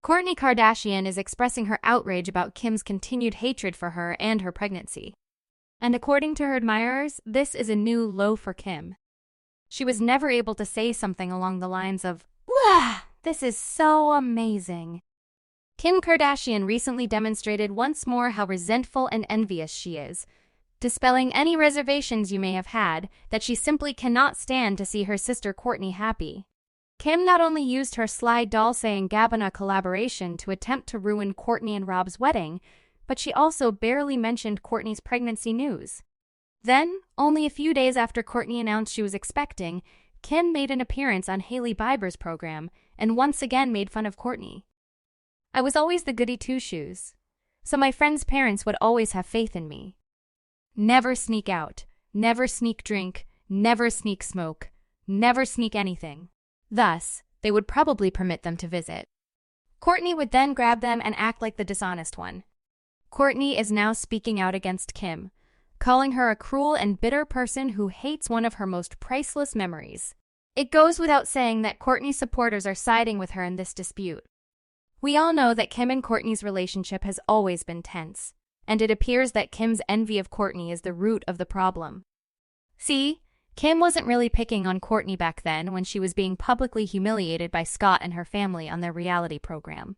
Kourtney Kardashian is expressing her outrage about Kim's continued hatred for her and her pregnancy. And according to her admirers, this is a new low for Kim. She was never able to say something along the lines of, "Wow, this is so amazing." Kim Kardashian recently demonstrated once more how resentful and envious she is, dispelling any reservations you may have had that she simply cannot stand to see her sister Kourtney happy. Kim not only used her Sly Dolce & Gabbana collaboration to attempt to ruin Kourtney and Rob's wedding, but she also barely mentioned Kourtney's pregnancy news. Then, only a few days after Kourtney announced she was expecting, Kim made an appearance on Hailey Bieber's program and once again made fun of Kourtney. "I was always the goody two-shoes, so my friends' parents would always have faith in me. Never sneak out, never sneak drink, never sneak smoke, never sneak anything. Thus, they would probably permit them to visit. Kourtney would then grab them and act like the dishonest one." Kourtney is now speaking out against Kim, calling her a cruel and bitter person who hates one of her most priceless memories. It goes without saying that Kourtney's supporters are siding with her in this dispute. We all know that Kim and Kourtney's relationship has always been tense, and it appears that Kim's envy of Kourtney is the root of the problem. See, Kim wasn't really picking on Kourtney back then when she was being publicly humiliated by Scott and her family on their reality program.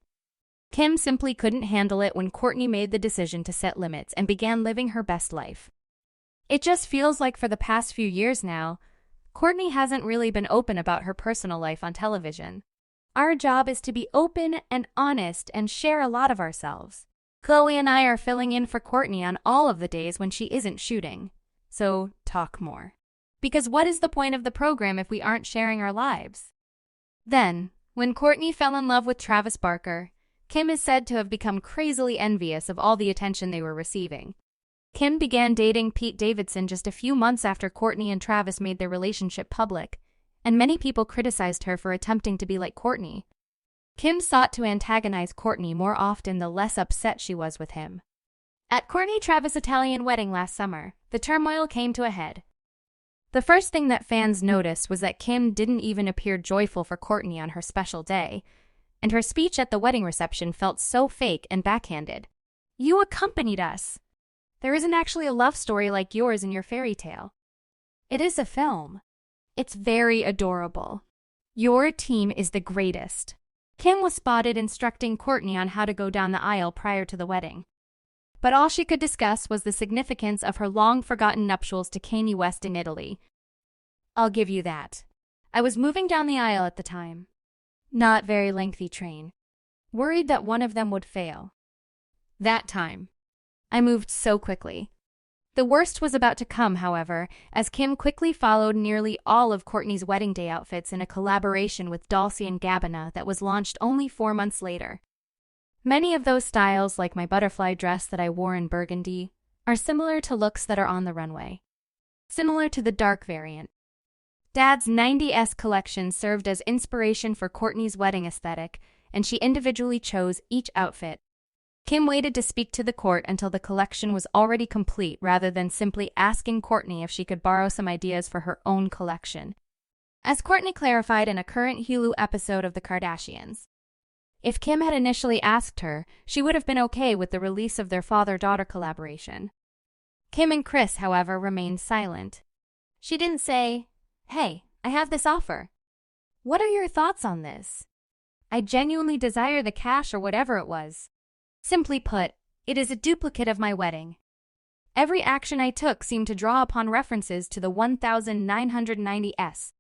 Kim simply couldn't handle it when Kourtney made the decision to set limits and began living her best life. It just feels like for the past few years now, Kourtney hasn't really been open about her personal life on television. Our job is to be open and honest and share a lot of ourselves. Chloe and I are filling in for Kourtney on all of the days when she isn't shooting. So, talk more. Because what is the point of the program if we aren't sharing our lives? Then, when Kourtney fell in love with Travis Barker, Kim is said to have become crazily envious of all the attention they were receiving. Kim began dating Pete Davidson just a few months after Kourtney and Travis made their relationship public, and many people criticized her for attempting to be like Kourtney. Kim sought to antagonize Kourtney more often the less upset she was with him. At Kourtney-Travis' Italian wedding last summer, the turmoil came to a head. The first thing that fans noticed was that Kim didn't even appear joyful for Kourtney on her special day, and her speech at the wedding reception felt so fake and backhanded. "You accompanied us. There isn't actually a love story like yours in your fairy tale. It is a film. It's very adorable. Your team is the greatest." Kim was spotted instructing Kourtney on how to go down the aisle prior to the wedding. But all she could discuss was the significance of her long-forgotten nuptials to Kanye West in Italy. "I'll give you that. I was moving down the aisle at the time. Not very lengthy train. Worried that one of them would fail. That time. I moved so quickly." The worst was about to come, however, as Kim quickly followed nearly all of Kourtney's wedding day outfits in a collaboration with Dolce & Gabbana that was launched only 4 months later. Many of those styles, like my butterfly dress that I wore in burgundy, are similar to looks that are on the runway. Similar to the dark variant. Dad's 90s collection served as inspiration for Kourtney's wedding aesthetic, and she individually chose each outfit. Kim waited to speak to the court until the collection was already complete rather than simply asking Kourtney if she could borrow some ideas for her own collection. As Kourtney clarified in a current Hulu episode of The Kardashians, if Kim had initially asked her, she would have been okay with the release of their father-daughter collaboration. Kim and Kris, however, remained silent. She didn't say, "Hey, I have this offer. What are your thoughts on this? I genuinely desire the cash," or whatever it was. Simply put, it is a duplicate of my wedding. Every action I took seemed to draw upon references to the 1990s.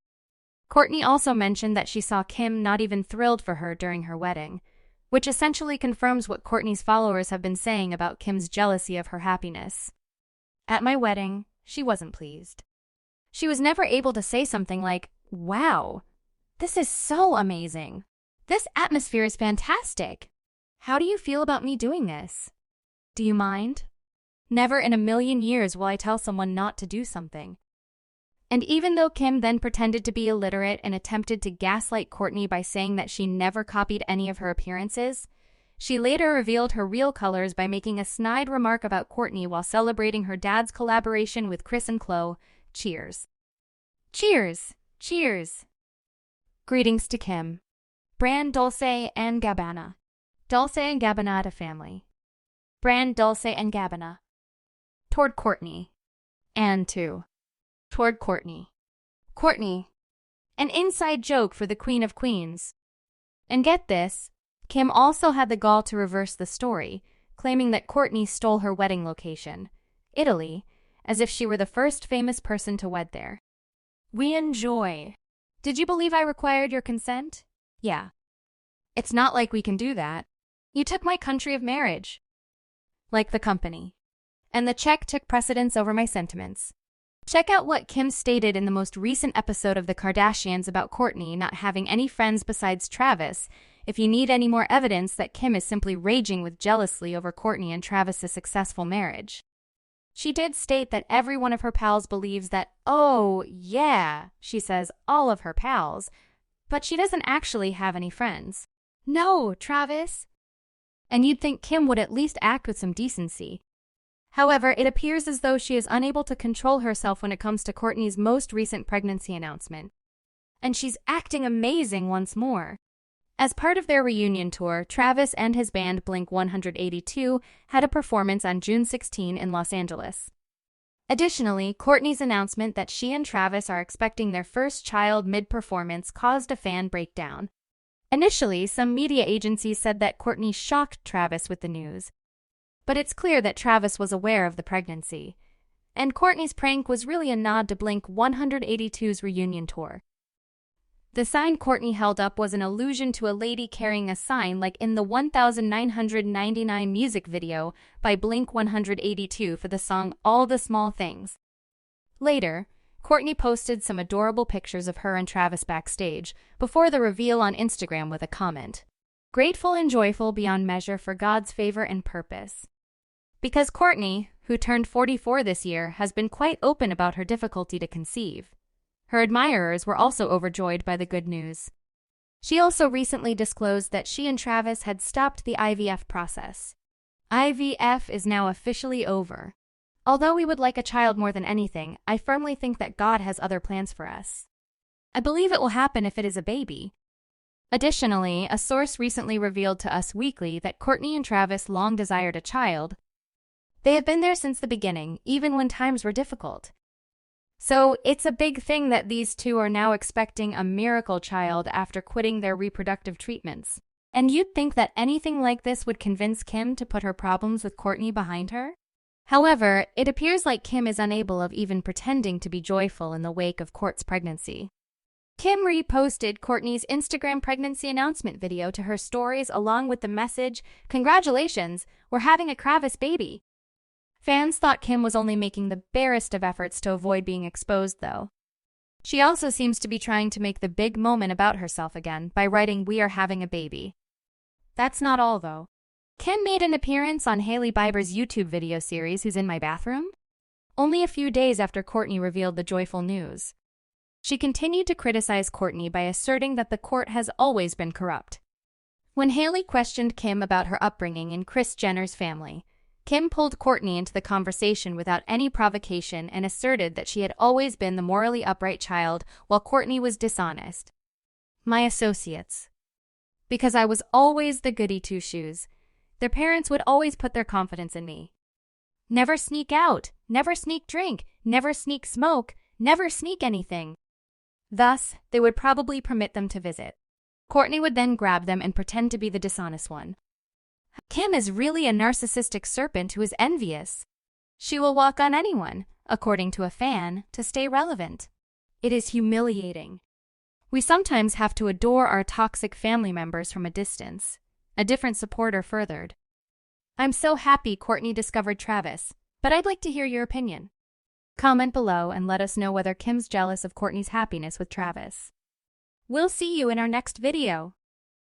Kourtney also mentioned that she saw Kim not even thrilled for her during her wedding, which essentially confirms what Kourtney's followers have been saying about Kim's jealousy of her happiness. "At my wedding, she wasn't pleased. She was never able to say something like, 'Wow, this is so amazing. This atmosphere is fantastic. How do you feel about me doing this? Do you mind? Never in a million years will I tell someone not to do something.'" And even though Kim then pretended to be illiterate and attempted to gaslight Kourtney by saying that she never copied any of her appearances, she later revealed her real colors by making a snide remark about Kourtney while celebrating her dad's collaboration with Kris and Khloe. Cheers. Cheers. Cheers. Greetings to Kim. Brand Dolce & Gabbana. Dolce & Gabbana family. Brand Dolce & Gabbana. Toward Kourtney. And to. Toward Kourtney. Kourtney. An inside joke for the Queen of Queens. And get this, Kim also had the gall to reverse the story, claiming that Kourtney stole her wedding location, Italy, as if she were the first famous person to wed there. We enjoy. Did you believe I required your consent? Yeah. It's not like we can do that. You took my country of marriage. Like the company. And the check took precedence over my sentiments. Check out what Kim stated in the most recent episode of The Kardashians about Kourtney not having any friends besides Travis, if you need any more evidence that Kim is simply raging with jealousy over Kourtney and Travis's successful marriage. She did state that every one of her pals believes that, oh, yeah, she says all of her pals, but she doesn't actually have any friends. No, Travis. And you'd think Kim would at least act with some decency. However, it appears as though she is unable to control herself when it comes to Kourtney's most recent pregnancy announcement. And she's acting amazing once more. As part of their reunion tour, Travis and his band Blink-182 had a performance on June 16 in Los Angeles. Additionally, Kourtney's announcement that she and Travis are expecting their first child mid-performance caused a fan breakdown. Initially, some media agencies said that Kourtney shocked Travis with the news. But it's clear that Travis was aware of the pregnancy. And Kourtney's prank was really a nod to Blink-182's reunion tour. The sign Kourtney held up was an allusion to a lady carrying a sign like in the 1999 music video by Blink-182 for the song All the Small Things. Later, Kourtney posted some adorable pictures of her and Travis backstage before the reveal on Instagram with a comment, "Grateful and joyful beyond measure for God's favor and purpose." Because Kourtney, who turned 44 this year, has been quite open about her difficulty to conceive. Her admirers were also overjoyed by the good news. She also recently disclosed that she and Travis had stopped the IVF process. IVF is now officially over. Although we would like a child more than anything, I firmly think that God has other plans for us. I believe it will happen if it is a baby. Additionally, a source recently revealed to Us Weekly that Kourtney and Travis long desired a child. They have been there since the beginning, even when times were difficult. So, it's a big thing that these two are now expecting a miracle child after quitting their reproductive treatments. And you'd think that anything like this would convince Kim to put her problems with Kourtney behind her? However, it appears like Kim is unable of even pretending to be joyful in the wake of Kourt's pregnancy. Kim reposted Kourtney's Instagram pregnancy announcement video to her stories along with the message, "Congratulations, we're having a Travis baby." Fans thought Kim was only making the barest of efforts to avoid being exposed, though. She also seems to be trying to make the big moment about herself again by writing, "We are having a baby." That's not all, though. Kim made an appearance on Hailey Bieber's YouTube video series Who's in My Bathroom? Only a few days after Kourtney revealed the joyful news. She continued to criticize Kourtney by asserting that the court has always been corrupt. When Hailey questioned Kim about her upbringing in Kris Jenner's family, Kim pulled Kourtney into the conversation without any provocation and asserted that she had always been the morally upright child while Kourtney was dishonest. "My associates. Because I was always the goody two-shoes. Their parents would always put their confidence in me. Never sneak out, never sneak drink, never sneak smoke, never sneak anything. Thus, they would probably permit them to visit. Kourtney would then grab them and pretend to be the dishonest one. Kim is really a narcissistic serpent who is envious. She will walk on anyone, according to a fan, to stay relevant. It is humiliating. We sometimes have to adore our toxic family members from a distance," a different supporter furthered. "I'm so happy Kourtney discovered Travis, but I'd like to hear your opinion. Comment below and let us know whether Kim's jealous of Kourtney's happiness with Travis. We'll see you in our next video.